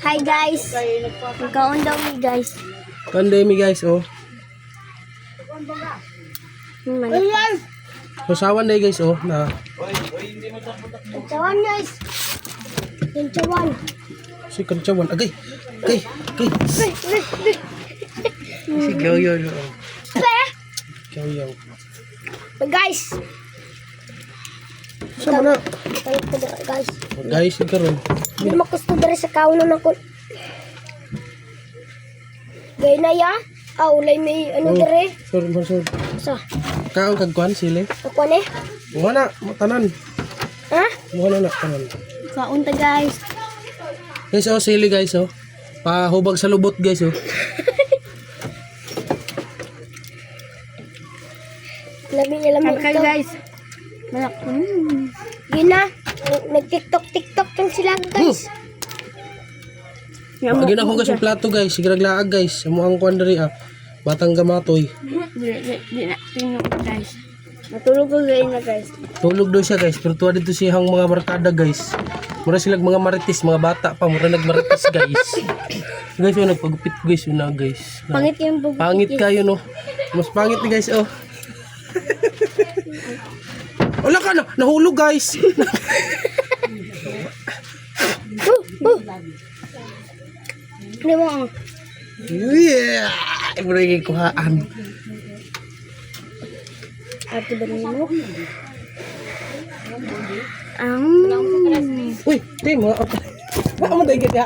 Hi guys. Magkaon daw mi guys. Kandemi guys, oh. Kusawan na guys, oh. Na. Kanchawan guys. Kanchawan. Si kanchawan. Agay. Agay. Agay. Si Gyoyo. Gyoyo. Guys. Sama na. Guys. Guys, ikaroon. Hindi makusto dari sa kaunan ako. Gay na ya. Ulay may ano dari. Sorry, sorry. Sa. Kaon kagkuhan sila. Ako ne? Wala, matanan. Ha? Wala na, tanan. Kaon ta guys. Guys, oh, sili guys, oh. Pahubag sa lubot guys, oh. Labi niya lamang ito. guys. Malak. Gina. Nag-tiktok kang sila guys. Lagi na ako guys sa plato guys. Sige naglaag guys. Amo ang kuan diri ah. Batang gamatoy. Di na. Tingnan ko guys. Natulog ko guys na guys. Tulog daw siya guys. Pero tuwa dito siyang mga barkada guys. Mura silang mga marites, mga bata pa. Mura nagmarites guys. Guys, oh, nagpagupit guys. Yun na guys. Pangit yung bubuk. Pangit kayo no. Mas pangit ni guys oh. Wala ka na. Nahulog guys. Hindi mo ang. Yeah. Mura yung kuhaan. Ate ba mo? Uy, di mo. Wala mo dahil